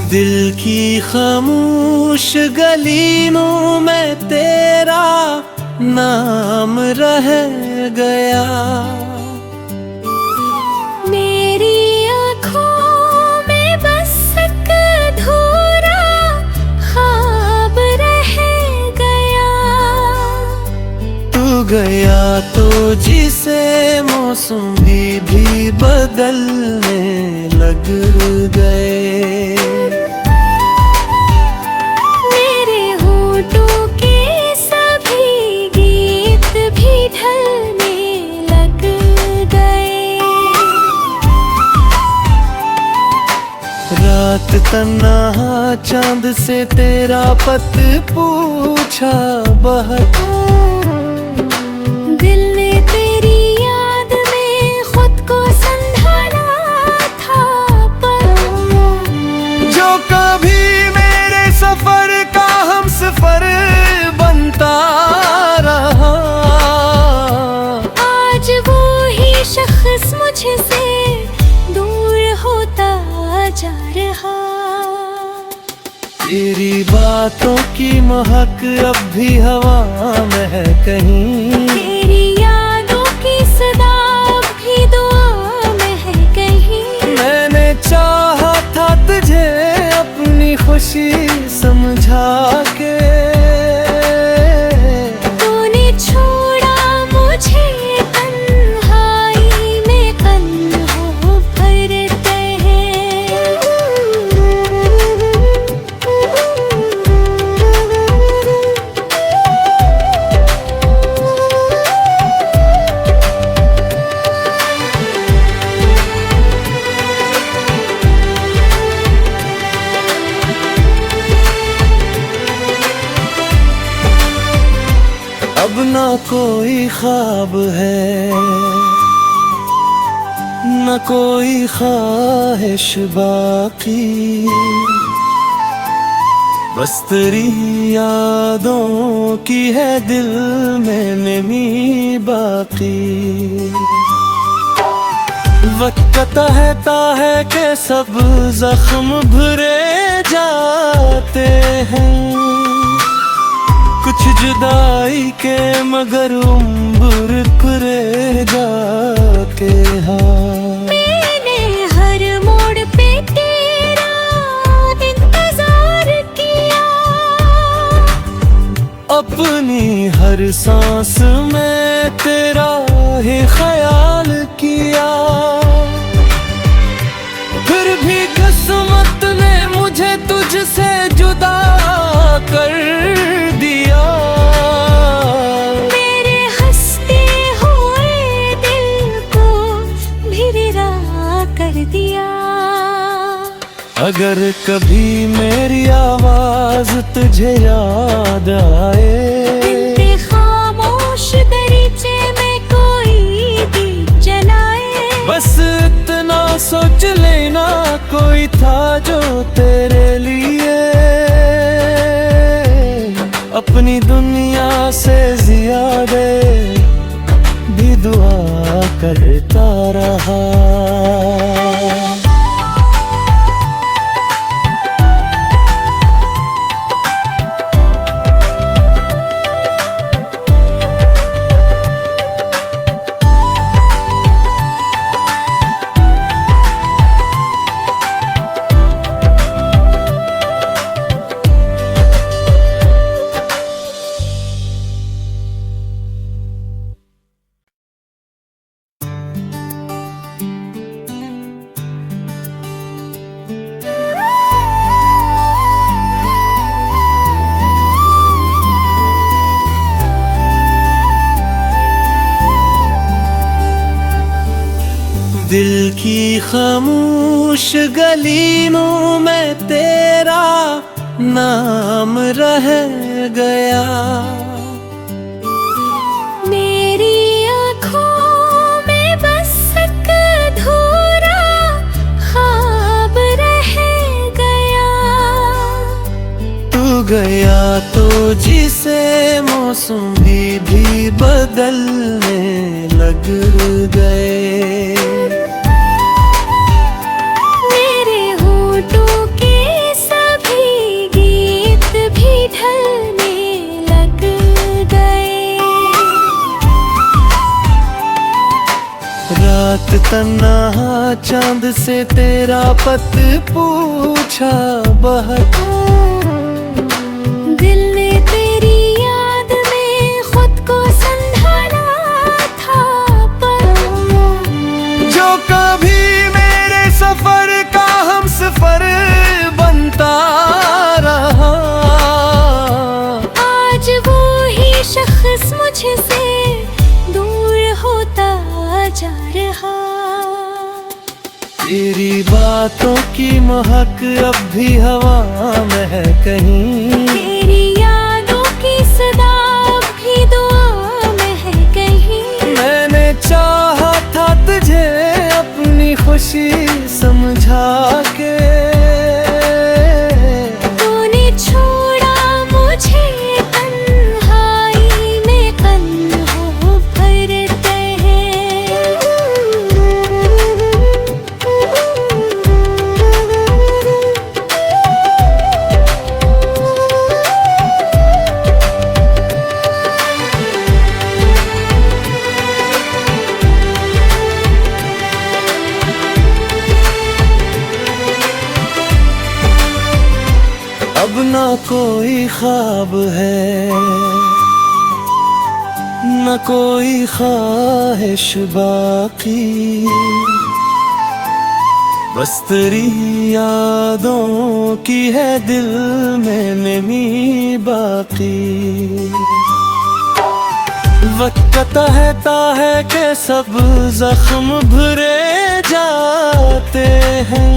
दिल की खामोश गलियों में तेरा नाम रह गया। मेरी आँखों में बस एक अधूरा ख्वाब रह गया। तू गया तो जिसे मौसम भी बदलने लग गए। मेरे होठों के सभी गीत भी ढलने लग गए। रात तन्हा चांद से तेरा पत पूछा बहुत। दिल ने तेरी याद में खुद को संभाला था, पर जो कभी मेरे सफर का हम सफर बनता रहा। आज वो ही शख्स मुझसे दूर होता जा रहा। तेरी बातों की महक अब भी हवा में है कहीं। तेरी यादों की सदा अब भी दुआ में है कहीं। मैंने चाहा था तुझे अपनी खुशी समझा के। तूने छोड़ा मुझे तन्हाई में कंधों पर तह। अब ना कोई ख्वाब है, न कोई ख्वाहिश बाकी। बस तेरी यादों की है दिल में नमी बाकी। वक्त कहता है कि सब जख्म भरे जाते हैं। कुछ जुदाई के मगर उम्र करे जाके। हाँ, मैंने हर मोड़ पे तेरा इंतजार किया। अपनी हर सांस में तेरा ही ख्याल किया। फिर भी किस्मत ने मुझे तुझसे जुदा कर दिया। मेरे हंसते हुए दिल को भिरा कर दिया। अगर कभी मेरी आवाज तुझे याद आए, खामोश दरीचे में कोई दीप जलाए। बस इतना सोच लेना कोई था जो तेरे लिए अपनी दुनिया से ज्यादा भी दुआ करता रहा। दिल की खामोश गलियों में तेरा नाम रह गया। मेरी आँखों में बस एक अधूरा ख्वाब रह गया। तू गया तो जिसे मौसम भी बदलने लग गए। मेरे होठों के तन्हा चांद से तेरा पत पूछा बहुत। दिल ने तेरी याद में खुद को संभाला था, पर जो कभी मेरे सफर का हम सफर बनता रहा, आज वो ही शख्स मुझसे दूर होता जा रहा। तेरी बातों की महक अब भी हवा में है कहीं, तेरी यादों की सदा अब भी दुआ में है कहीं। मैंने चाहा था तुझे अपनी खुशी समझा के, तूने छोड़ा मुझे तन्हाई में, कंधों भरते हैं। अब ना कोई ख्वाब है न कोई ख्वाहिश बाकी, बस तेरी यादों की है दिल में नमी बाकी। वक्त कहता है कि सब जख्म भरे जाते हैं,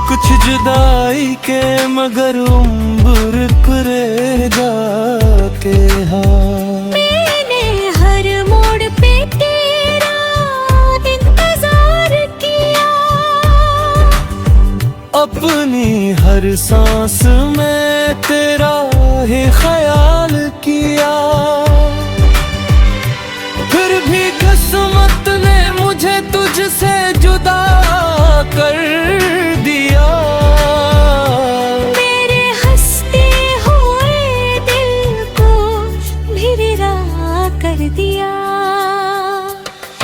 कुछ जुदाई के मगर उम्र करे जाके। हाँ, मैंने हर मोड़ पे तेरा इंतजार किया, अपनी हर सांस में तेरा ही ख्याल किया, फिर भी किस्मत ने मुझे तुझसे जुदा कर दिया। मेरे हंसते हुए दिल को भिरा कर दिया।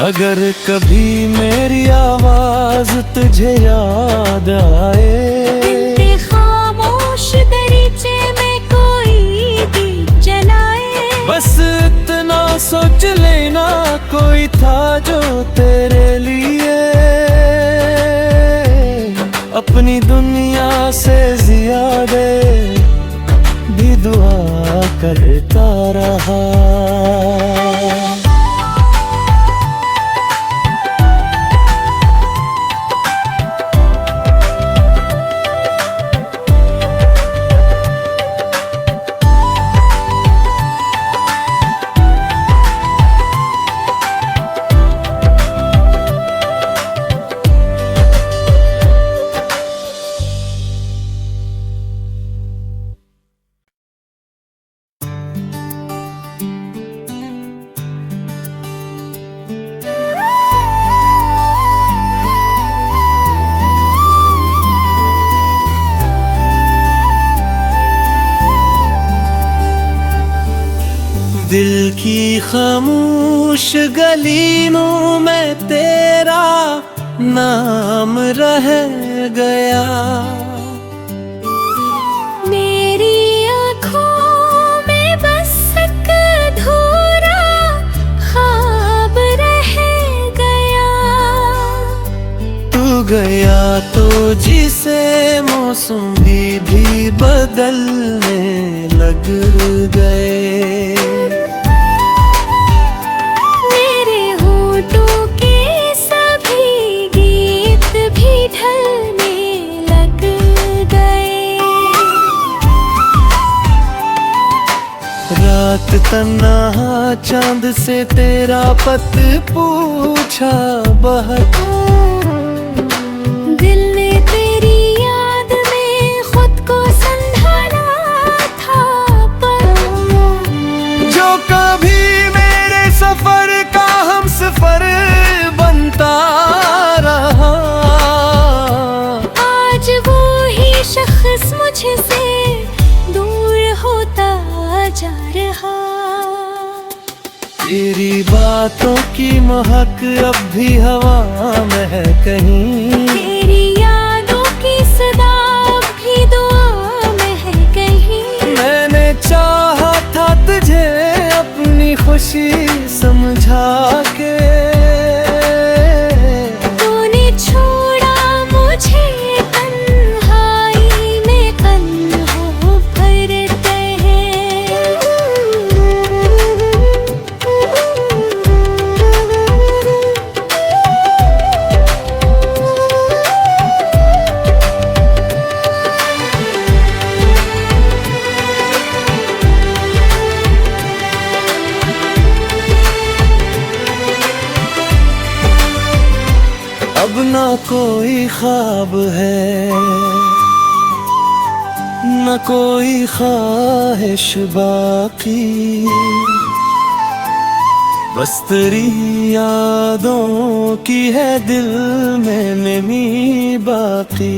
अगर कभी मेरी आवाज तुझे याद आए, खामोश दरीचे में कोई दीप जलाए, बस इतना सोच लेना कोई था जो तेरे लिए अपनी दुनिया से ज्यादा भी दुआ करता रहा। दिल की खामोश गलियों में तेरा नाम रह गया, मेरी आँखों में बस एक अधूरा ख्वाब रह गया। तू गया तो जिसे मौसम भी बदलने लग गए, मेरे होठों के सभी गीत भी ढलने लग गए। रात तन्हा चांद से तेरा पत पूछा बहुत। दिल ने तेरी याद में खुद को संभाला था, पर जो कभी मेरे सफर का हम सफर बनता रहा, आज वो ही शख्स मुझसे दूर होता जा रहा। तेरी बात बातों की महक अब भी हवा में है कहीं। तेरी यादों की सदा अब भी दुआ में है कहीं। मैंने चाहा था तुझे अपनी खुशी समझा के, तूने छोड़ा मुझे तन्हाई में कंधों पर तहे। अब ना कोई ख्वाब है न कोई ख्वाहिश बाकी, बस तेरी यादों की है दिल में नमी बाकी।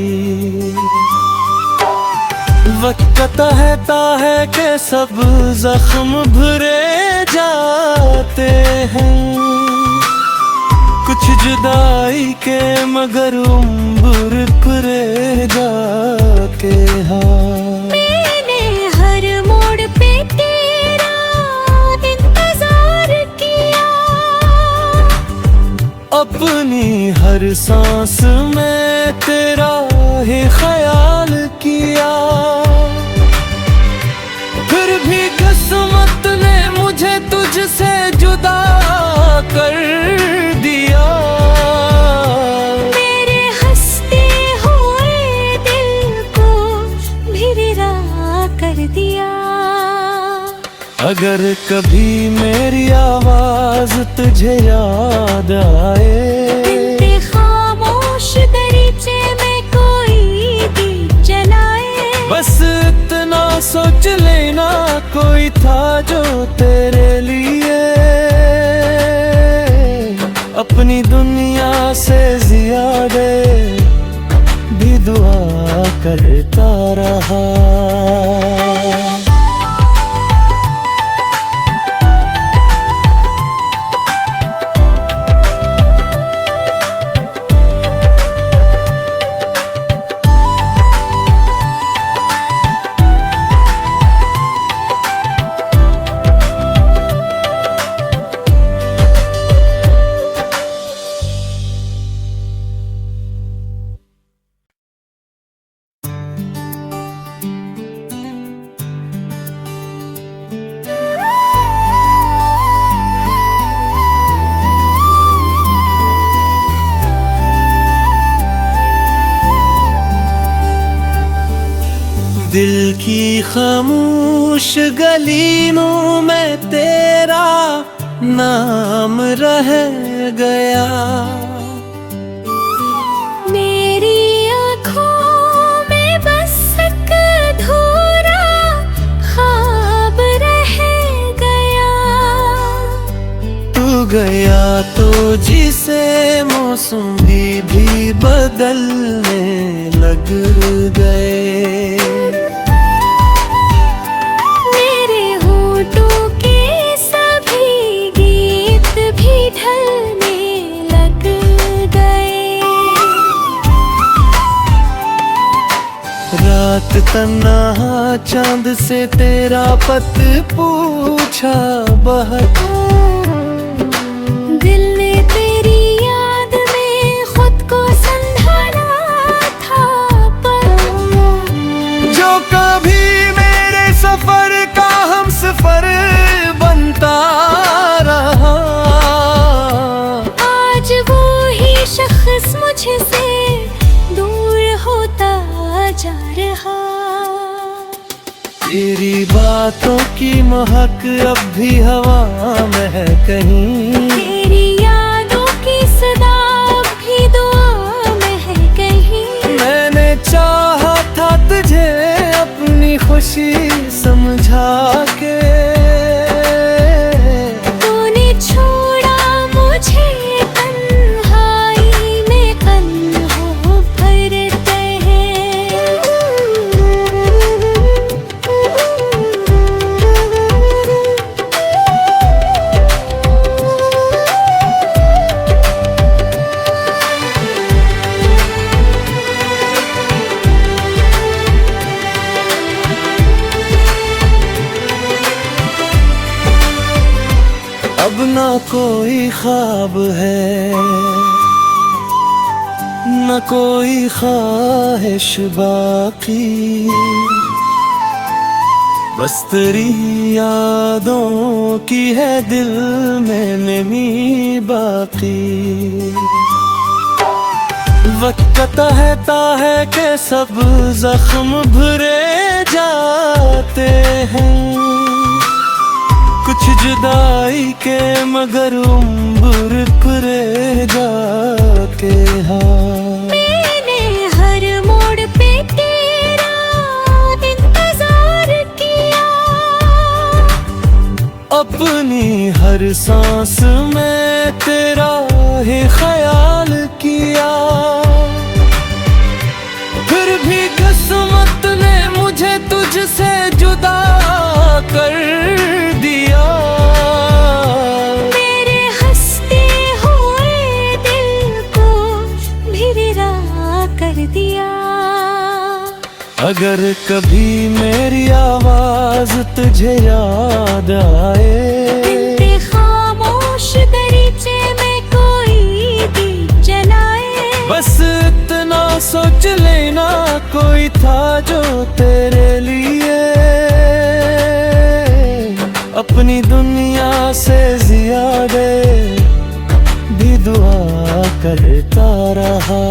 वक्त कहता है कि सब जख्म भरे जाते हैं, कुछ जुदाई के मगर उम्र पुरे जाके। हाँ, मैंने हर मोड़ पे तेरा इंतजार किया, अपनी हर सांस में तेरा ही ख्याल किया। फिर भी किस्मत ने मुझे तुझसे जुदा कर दिया। मेरे हंसते हुए दिल को भिरा कर दिया। अगर कभी मेरी आवाज तुझे याद आए, खामोश दरीचे में कोई दीप जलाए, बस इतना सोच लेना कोई था जो तेरे लिए अपनी दुनिया से ज्यादा भी दुआ करता रहा। दिल की खामोश गलियों में तेरा नाम रह गया। मेरी आँखों में बस एक अधूरा ख्वाब रह गया। तू गया तो जिसे मौसम भी बदलने लग गए। मेरे होठों के सभी गीत भी ढलने लग गए। रात तन्हा चांद से तेरा पत पूछा बहुत, दिल ने तेरी याद में खुद को संभाला था, पर जो कभी मेरे सफर का हम सफर बनता रहा। आज वो ही शख्स मुझसे दूर होता जा रहा। तेरी बातों की महक अब भी हवा में है कहीं। तेरी यादों की सदा अब भी दुआ में है कहीं। मैंने चाहा था तुझे अपनी खुशी समझा के, तूने छोड़ा मुझे तन्हाई में कंधों पर तहे। कोई ख्वाब है न कोई ख्वाहिश बाकी, बस तेरी यादों की है दिल में नमी बाकी। वक्त कहता है कि सब जख्म भरे जाते हैं, कुछ जुदाई के मगर उम्र पूरे जाके। हाँ, मैंने हर मोड़ पे तेरा इंतजार किया, अपनी हर सांस में तेरा ही ख्याल किया। फिर भी किस्मत ने मुझे तुझसे जुदा कर दिया, मेरे हंसते हुए दिल को भिरा कर दिया। अगर कभी मेरी आवाज तुझे याद आए, खामोश दरीचे में कोई दीप जलाए, बस इतना सोच लेना कोई था जो तेरे लिए अपनी दुनिया से ज्यादा भी दुआ करता रहा।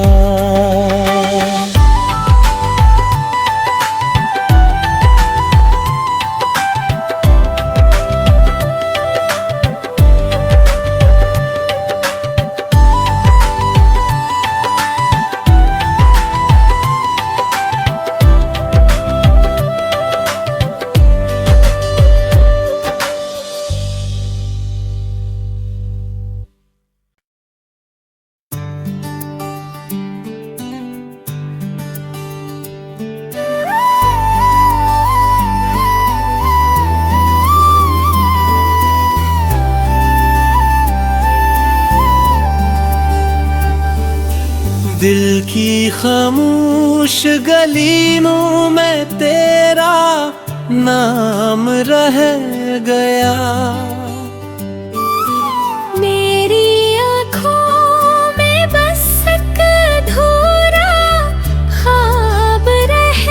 दिल की खामोश गलियों में तेरा नाम रह गया, मेरी आँखों में बस एक अधूरा ख्वाब रह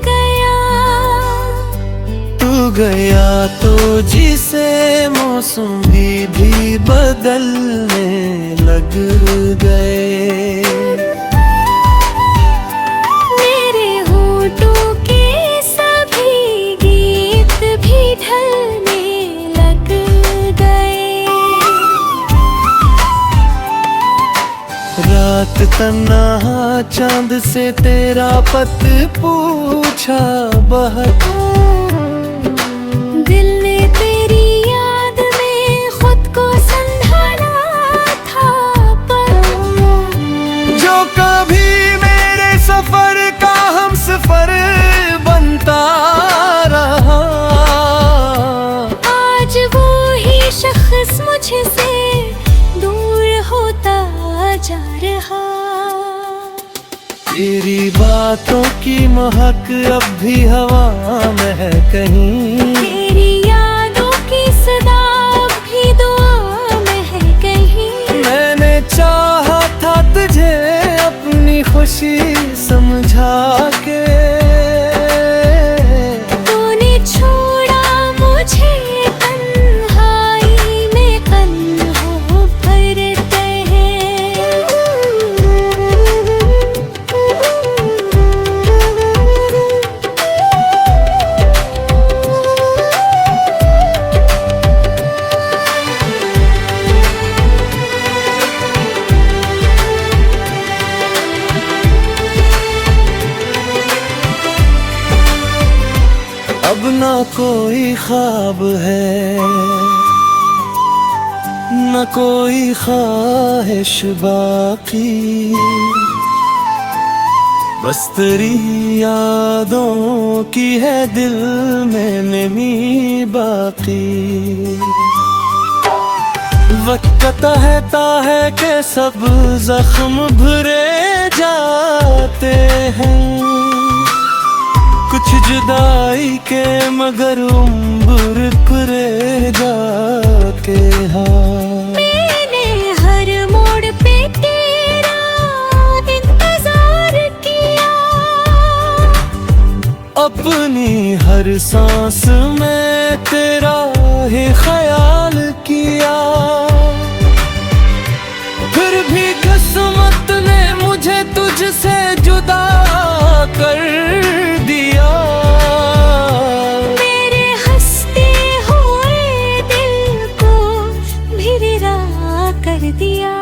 गया। तू गया तो जिसे मौसम भी बदलने लग गए, मेरे होठों के सभी गीत भी ढलने लग गए। रात तन्हा चांद से तेरा पत पूछा बहुत, दिल ने तेरी याद में खुद को संभाला था, पर जो कभी मेरे सफर का हम सफर बनता रहा, आज वो ही शख्स मुझसे दूर होता जा रहा। तेरी बातों की महक अब भी हवा में है कहीं, तेरी यादों की सदा अब भी दुआ में है कहीं। मैंने चाहा था तुझे अपनी खुशी समझा के, तूने छोड़ा मुझे तन्हाई में कंधों पर तहे। अब ना कोई ख्वाब है न कोई ख्वाहिश बाकी, बस तेरी यादों की है दिल में नमी बाकी। वक्त कहता है कि सब जख्म भरे जाते हैं, कुछ जुदाई के मगर उम्र पूरे जाके। हाँ, हर सांस में तेरा ही ख्याल किया, फिर भी किस्मत ने मुझे तुझसे जुदा कर दिया। मेरे हंसते हुए दिल को भिरा कर दिया।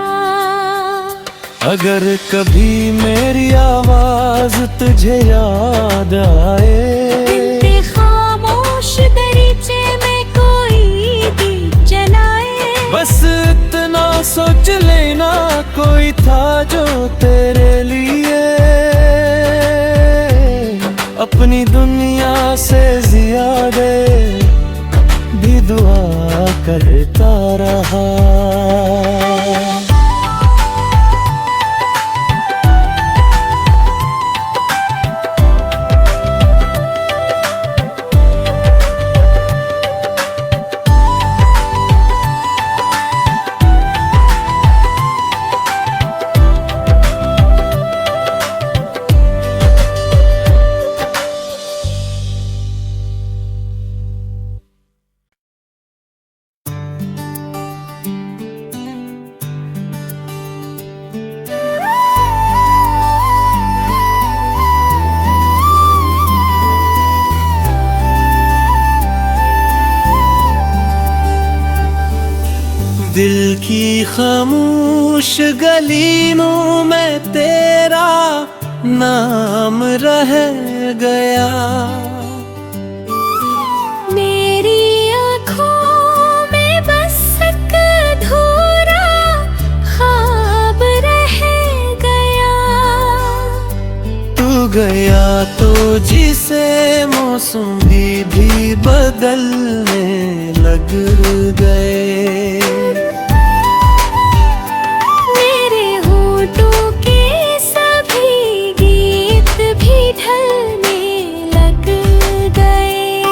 अगर कभी मेरी आवाज तुझे याद आए, खामोश दरीचे में कोई दीप जलाए, बस इतना सोच लेना कोई था जो तेरे लिए अपनी दुनिया से ज्यादा भी दुआ करता रहा। दिल की खामोश गलियों में तेरा नाम रह गया, मेरी आँखों में बस एक अधूरा ख्वाब रह गया। तू गया तो जिसे मौसम भी बदलने लग गए, मेरे होठों के सभी गीत भी ढलने लग गए।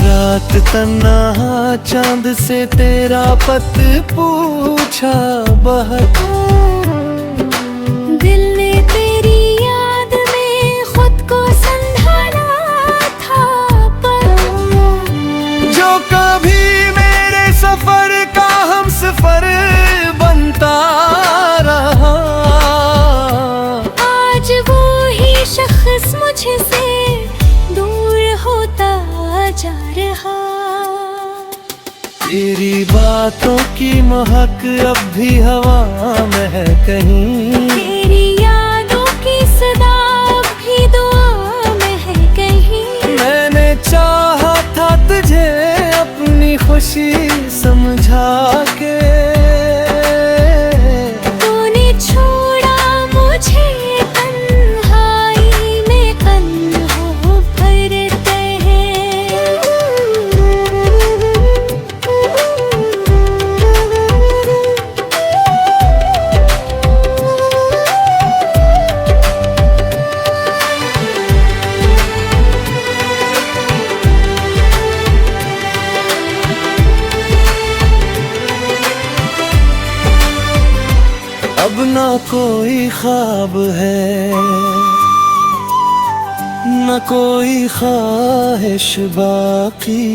रात तन्हा चांद से तेरा पत पूछा बहुत, दिल ने तेरी याद में खुद को संभाला था, पर जो कभी मेरे सफर का हम सफर बनता रहा, आज वो ही शख्स मुझसे दूर होता जा रहा। तेरी बातों की महक अब भी हवा में है कहीं, तेरी यादों की सदा अब भी दुआ में है कहीं। मैंने चाहा था तुझे अपनी खुशी समझा के, तूने छोड़ा मुझे तन्हाई में कंधों भरते हैं। अब ना कोई ख्वाब है न कोई ख्वाहिश बाकी,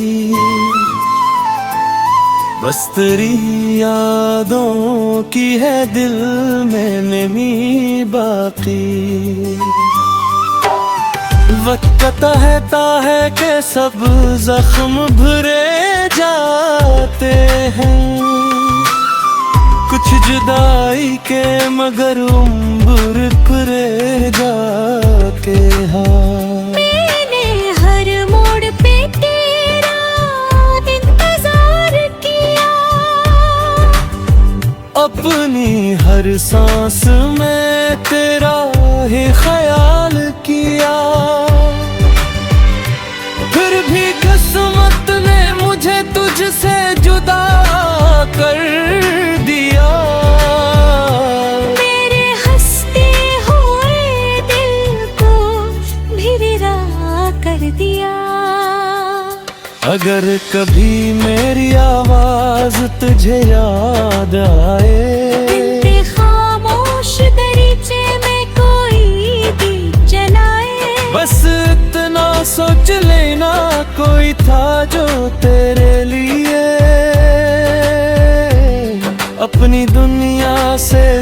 बस तेरी यादों की है दिल में नमी बाकी। वक्त कहता है कि सब जख्म भरे जाते हैं, कुछ जुदाई के मगर उम्र करे जाके। हाँ, मैंने हर मोड़ पे तेरा इंतजार किया, अपनी हर सांस में तेरा ही ख्याल किया, फिर भी किस्मत ने मुझे तुझसे जुदा कर दिया। मेरे हंसते हुए दिल को भिरा कर दिया। अगर कभी मेरी आवाज तुझे याद आए, खामोश दरीचे में कोई दीप जलाए,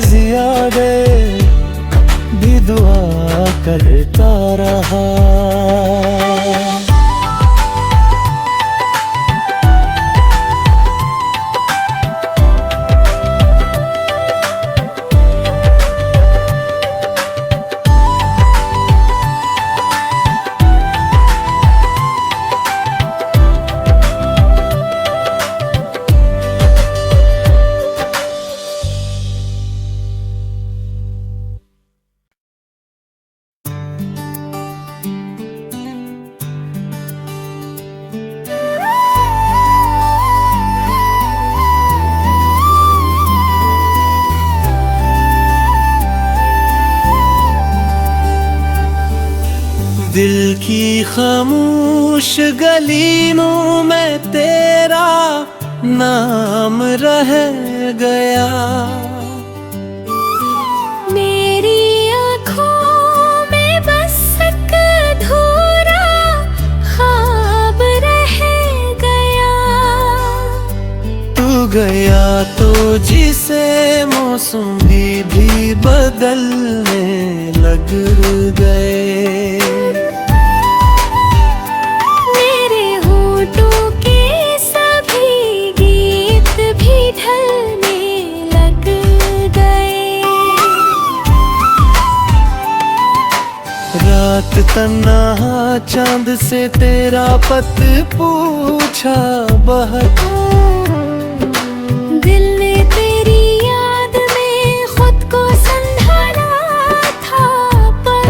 ज्यादा भी दुआ करता रहा। दिल की खामोश गलियों में तेरा नाम रह गया। मेरी आँखों में बस एक अधूरा ख्वाब रह गया। तू गया तो जिसे मौसम भी बदलने लग गए। मेरे होठों के सभी गीत भी ढलने लग गए। रात तन्हा चांद से तेरा पत पूछा बहुत। दिल ने तेरी याद में खुद को संभाला था, पर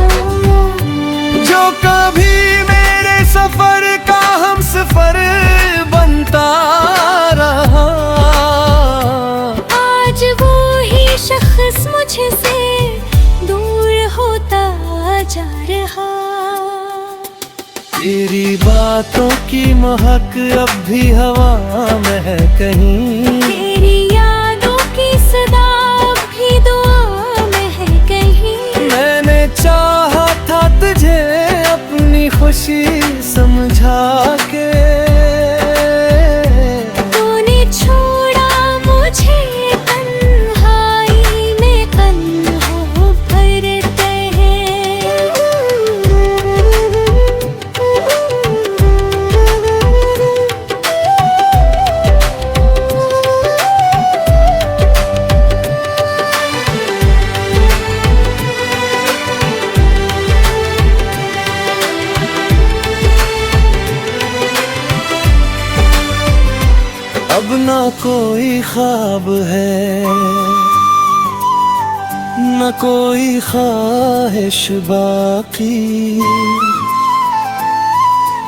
जो कभी मेरे सफर का हम सफर बनता रहा। आज वो ही शख्स मुझसे दूर होता जा रहा। तेरी बातों की महक अब भी हवा में है कहीं। तेरी यादों की सदा अब भी दुआ में है कहीं। मैंने चाहा था तुझे अपनी खुशी समझा के। तूने छोड़ा मुझे तन्हाई में कंधों पर तहे। अब ना कोई ख्वाब है न कोई ख्वाहिश बाकी।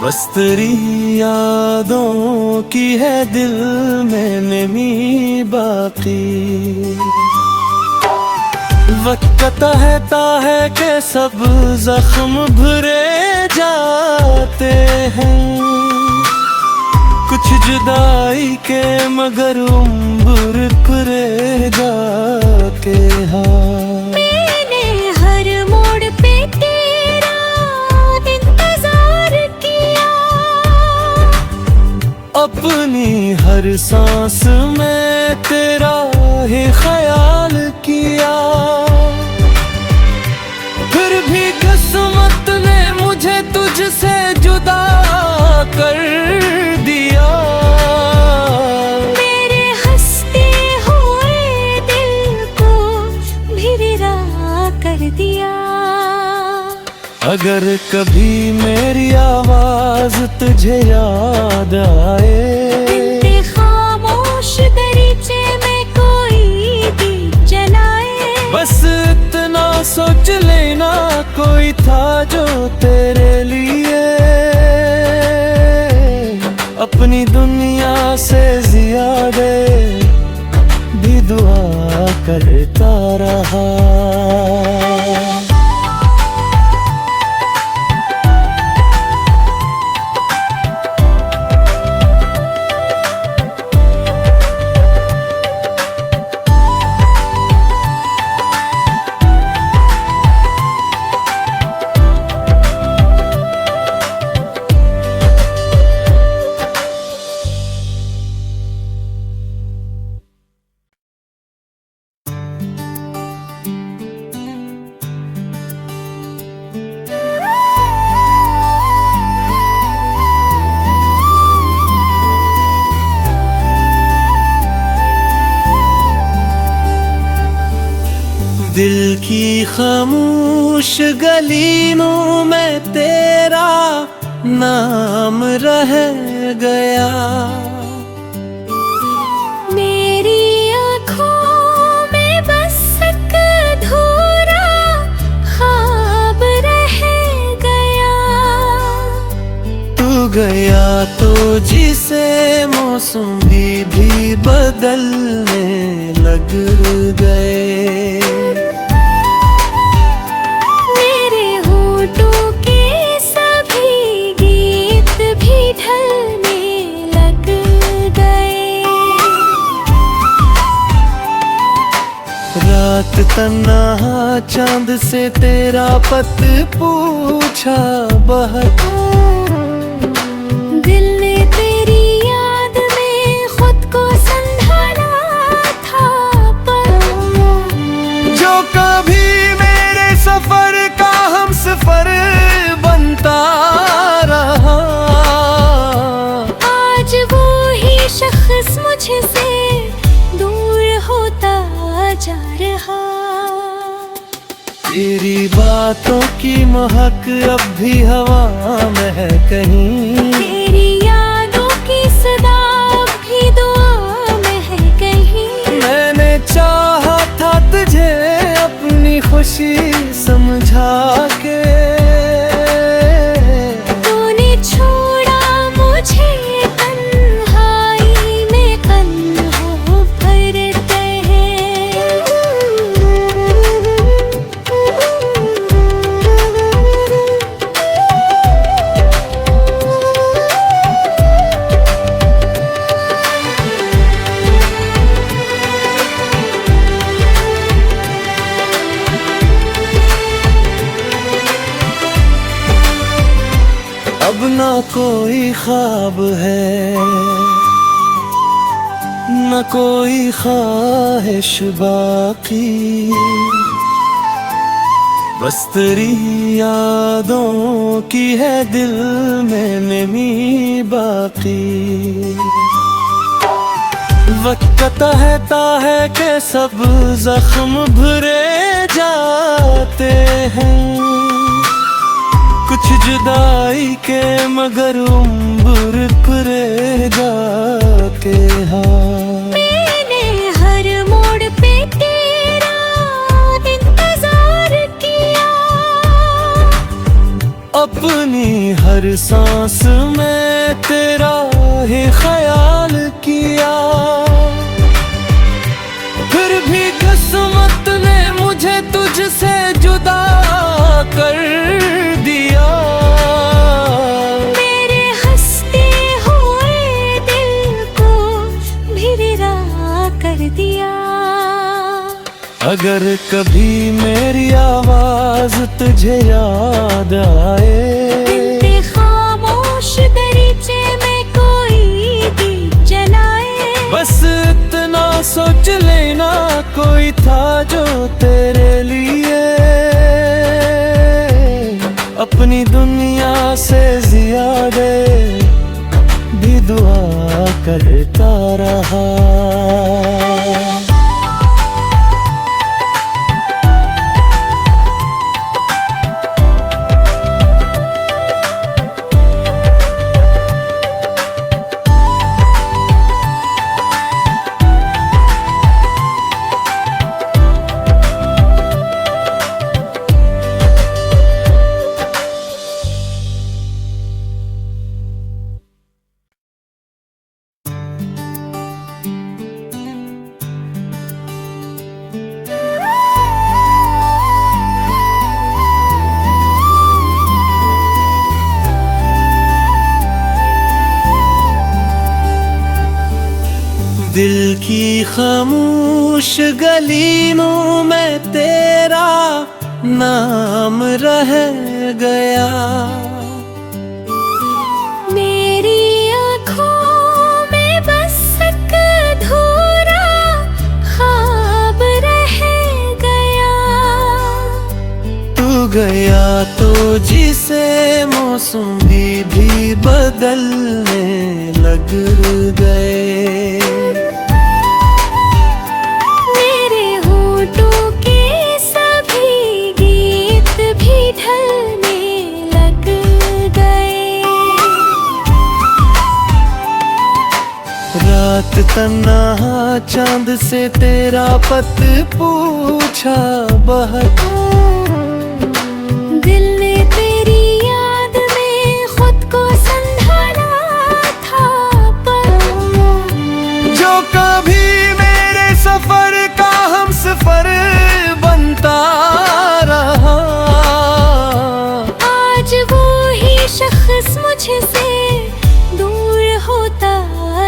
बस तेरी यादों की है दिल में नमी बाकी। वक्त कहता है कि सब जख्म भरे जाते हैं। कुछ जुदाई के मगर उम्र पूरे जाके। हाँ, मैंने हर मोड़ पे तेरा इंतजार किया। अपनी हर सांस में तेरा ही ख्याल किया। फिर भी किस्मत ने मुझे तुझसे जुदा कर दिया। मेरे हंसते हुए दिल को भिरा कर दिया। अगर कभी मेरी आवाज तुझे याद आए। खामोश दरीचे में कोई दीप जलाए। बस इतना सोच लेना कोई था जो तेरे लिए अपनी दुनिया से ज्यादा भी दुआ करता रहा। दिल की खामोश गलियों में तेरा नाम रह गया। मेरी आँखों में बस एक अधूरा ख्वाब रह गया। तू गया तो जिसे मौसम भी बदलने लग गए। मेरे होठों के सभी गीत भी ढलने लग गए। रात तन्हा चांद से तेरा पत पूछा बहुत। दिल ने तेरी याद में खुद को संभाला था, पर जो कभी मेरे सफर का हम सफर बनता रहा। आज वो ही शख्स मुझसे दूर होता जा रहा। तेरी बातों की महक अब भी हवा में है कहीं। तेरी यादों की सदा अब भी दुआ में है कहीं। मैंने चाहा था तुझे अपनी खुशी समझा के। तूने छोड़ा मुझे तन्हाई में कंधों पर तहे। अब ना कोई ख्वाब है, न कोई ख्वाहिश बाकी। बस तेरी यादों की है दिल में नमी बाकी। वक्त कहता है कि सब जख्म भरे जाते हैं। कुछ जुदाई के मगर उम्र परे जाके। हाँ, मैंने हर मोड़ पे तेरा इंतजार किया। अपनी हर सांस में तेरा ही ख्याल किया। फिर भी किस्मत ने मुझे तुझसे जुदा कर दिया। मेरे हंसते हुए दिल को भिरा कर दिया। अगर कभी मेरी आवाज तुझे याद आए, तेरे खामोश दरीचे में कोई दीप जलाए। बस इतना सोच लेना कोई था जो तेरे लिए अपनी दुनिया से ज्यादा भी दुआ करता रहा। दिल की खामोश गलियों में तेरा नाम रह गया। मेरी आँखों में बस एक अधूरा ख्वाब रह गया। तू गया तो जिसे मौसम भी बदलने लग गए। मेरे होठों के चांद से तेरा पत पूछा बहुत। दिल ने तेरी याद में खुद को संभाला था, पर जो कभी मेरे सफर का हम सफर बनता रहा, आज वो ही शख्स मुझसे दूर होता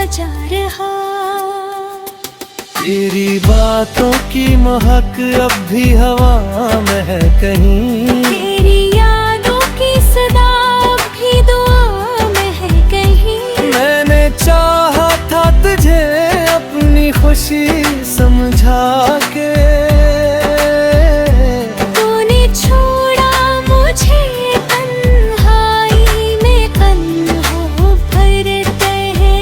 जा रहा। तेरी बातों की महक अब भी हवा में है कहीं, तेरी यादों की सदा अब भी दुआ में है कहीं। मैंने चाहा था तुझे अपनी खुशी समझा के, तूने छोड़ा मुझे तन्हाई में, कंधों भरते हैं।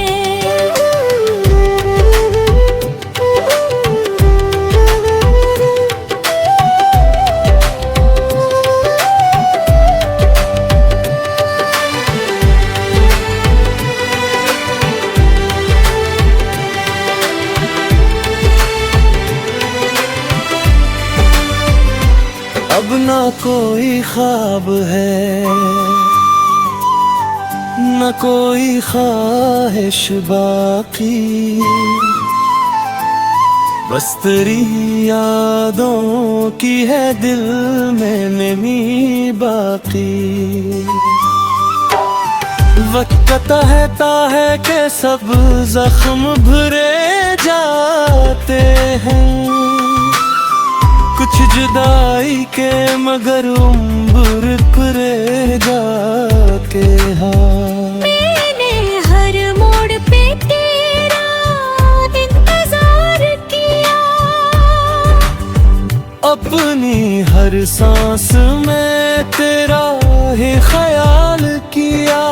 अब ना कोई ख्वाब है, न कोई ख्वाहिश बाकी, बस तेरी यादों की है दिल में नमी बाकी। वक्त कहता है कि सब जख्म भरे जाते हैं, कुछ जुदाई के मगर उम्र करे जाके। हाँ, मैंने हर मोड़ पे तेरा इंतजार किया, अपनी हर सांस में तेरा ही ख्याल किया,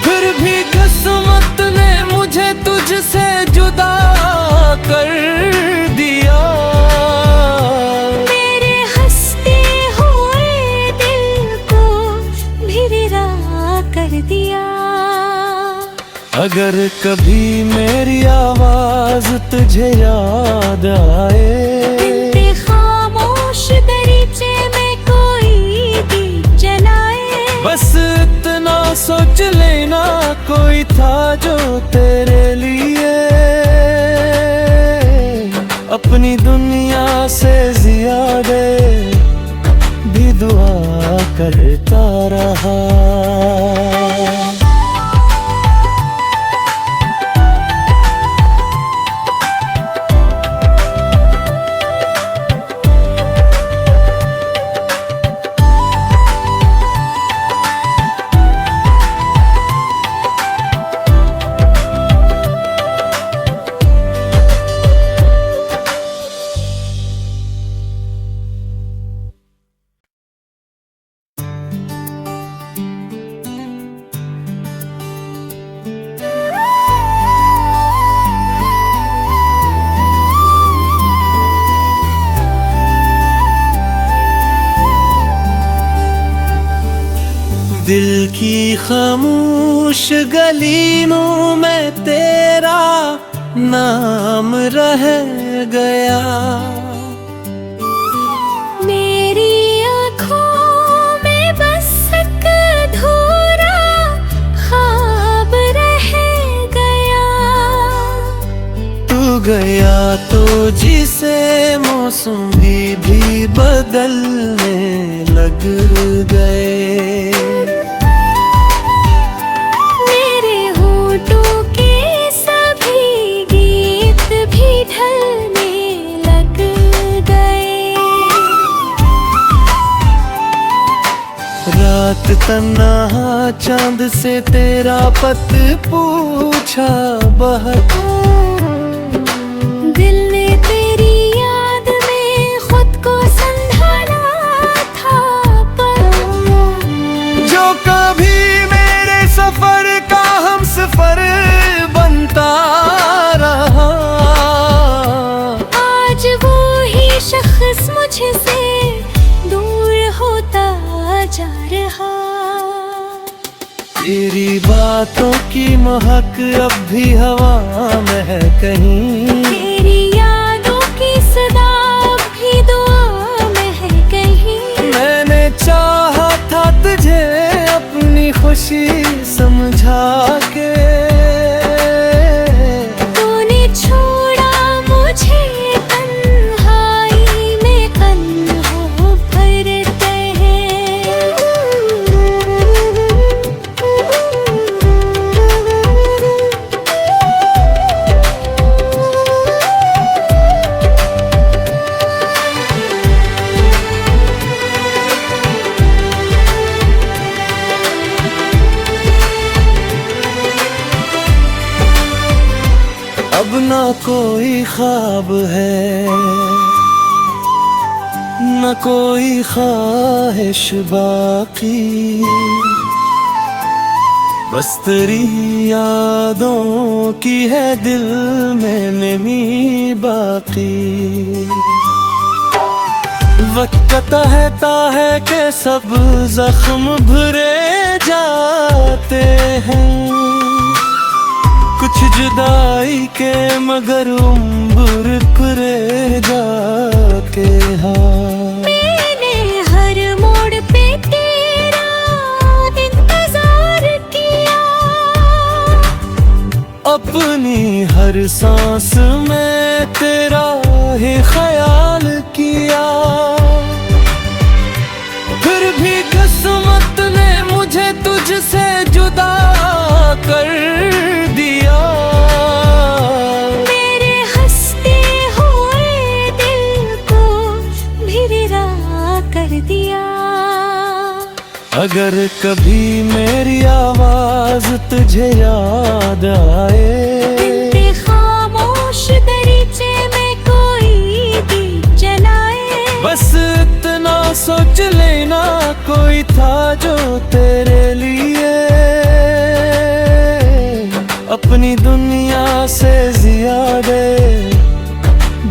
फिर भी किस्मत ने मुझे तुझसे जुदा कर दिया। मेरे हंसते हुए दिल को भिरा कर दिया। अगर कभी मेरी आवाज तुझे याद आए, खामोश दरीचे में कोई दीप जलाए, बस इतना सोच लेना कोई था जो तेरे लिए अपनी दुनिया से ज्यादा भी दुआ करता रहा। दिल की खामोश गलियों में तेरा नाम रह गया, मेरी आँखों में बस एक अधूरा ख्वाब रह गया। तू गया तो जिसे मौसम भी बदलने लग गए, मेरे होठों के सभी गीत भी ढलने लग गए। रात तन्हा चांद से तेरा पत पूछा बहुत। दिल ने तेरी याद में खुद को संभाला था, पर जो कभी मेरे सफर का हम सफर बनता रहा, आज वो ही शख्स मुझसे दूर होता जा रहा। तेरी बातों की महक अब भी हवा में है कहीं, तेरी यादों की सदा अब भी दुआ में है कहीं। मैंने चाहा था तुझे अपनी खुशी समझा के, तूने छोड़ा मुझे तन्हाई में कंधों पर तहे। अब ना कोई ख्वाब है न कोई ख्वाहिश बाकी, बस तेरी यादों की है दिल में नमी बाकी। वक्त कहता है कि सब जख्म भरे जाते हैं, कुछ जुदाई के मगर उम्र कुरे जाके। हाँ, मैंने हर मोड़ पे तेरा इंतजार किया, अपनी हर सांस में तेरा ही ख्याल किया, फिर भी किस्मत ने मुझे तुझसे जुदा कर दिया। मेरे हंसते हुए दिल को भिरा कर दिया। अगर कभी मेरी आवाज तुझे याद आए, दिल खामोश दरीचे में कोई दीप जलाए, बस इतना सोच लेना कोई था जो तेरे लिए अपनी दुनिया से ज्यादा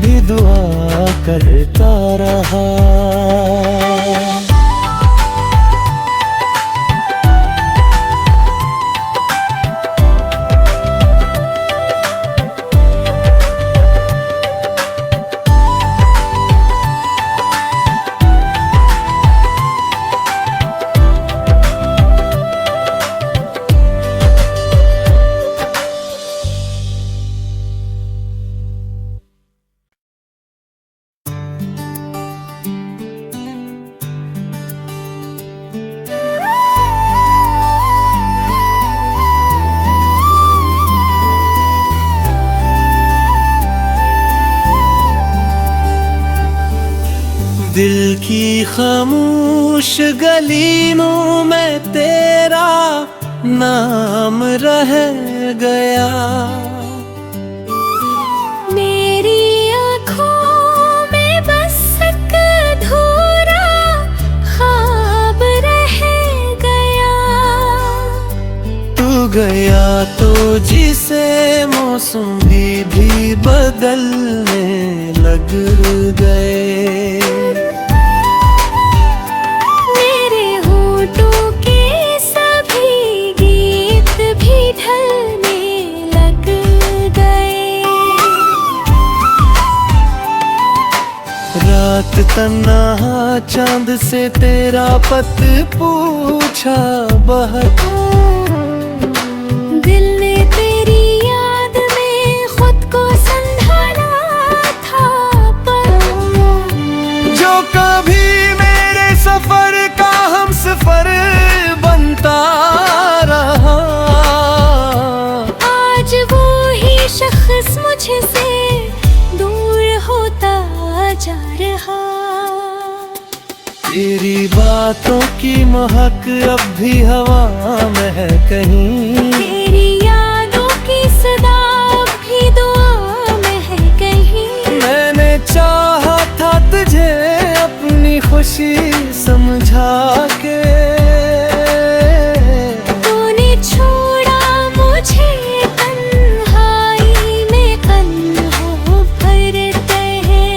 भी दुआ करता रहा। दिल की खामोश गलियों में तेरा नाम रह गया, मेरी आँखों में बस एक अधूरा ख्वाब रह गया। तू गया तो जिसे मौसम भी बदलने लग गए, मेरे होठों के सभी गीत भी ढलने लग गए। रात तन्हा चांद से तेरा पत पूछा बहुत, दिल ने तेरी याद में खुद को संभाला था, पर जो कभी मेरे सफर का हम सफर बनता रहा, आज वो ही शख्स मुझसे दूर होता जा रहा। तेरी बातों की महक अब भी हवा में है कहीं, तेरी यादों की सदा अब भी दुआ में है कहीं। मैंने चाहा था तुझे अपनी खुशी समझा के, तूने छोड़ा मुझे तन्हाई में कंधों पर तहे।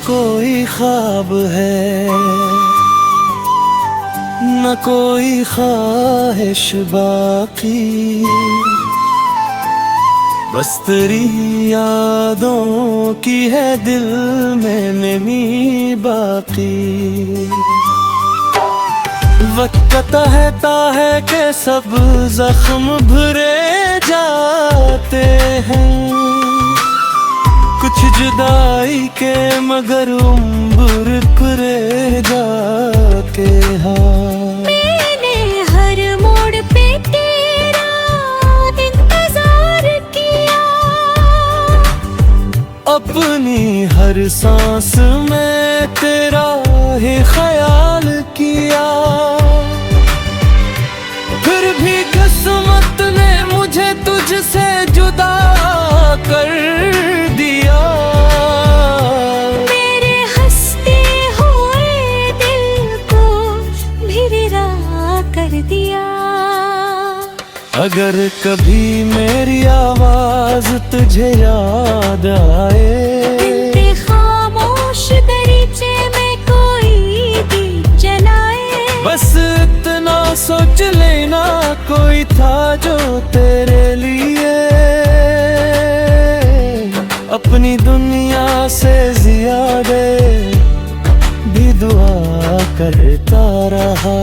कोई ख्वाब है न कोई ख्वाहिश बाकी, बस तेरी यादों की है दिल में नमी बाकी। वक्त कहता है कि सब जख्म भरे जाते हैं, कुछ जुदाई के मगर उम्र करे जाके। हाँ, मैंने हर मोड़ पे तेरा इंतजार किया, अपनी हर सांस में तेरा ही ख्याल किया। फिर भी किस्मत ने मुझे तुझसे जुदा कर दिया, मेरे हंसते हुए दिल को भिरा कर दिया। अगर कभी मेरी आवाज तुझे याद आए, दिल खामोश दरीचे में कोई गीत जलाए, बस इतना सोच लेना कोई था जो तेरे लिए अपनी दुनिया से ज्यादा भी दुआ करता रहा।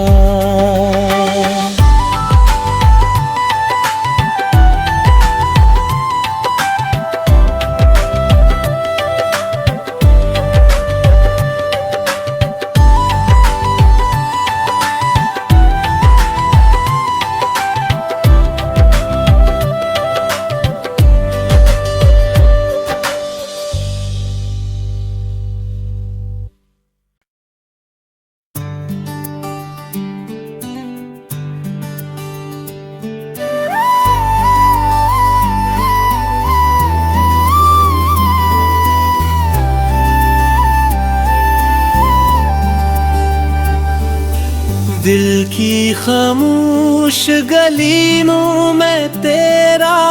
दिल की खामोश गलियों में तेरा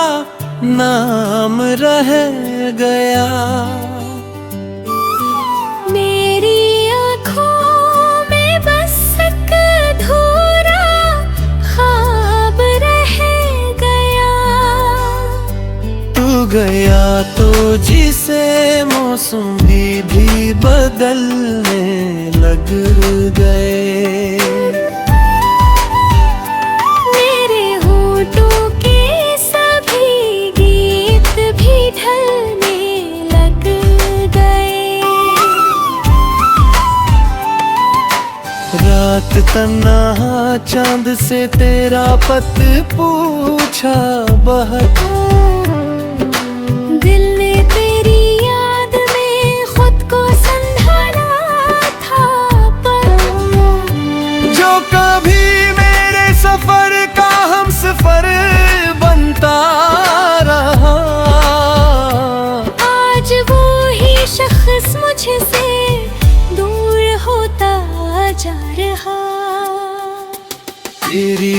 नाम रह गया, मेरी आँखों में बस एक अधूरा ख्वाब रह गया। तू गया तो जिसे मौसम भी बदलने लग गए, मेरे होठों के सभी गीत भी ढलने लग गए। रात तन्हा चांद से तेरा पत पूछा बहुत, दिल ने तेरी याद में खुद को संभाला था, पर जो कभी मेरे सफर का हम सफर बनता रहा, आज वो ही शख्स मुझसे दूर होता जा रहा। तेरी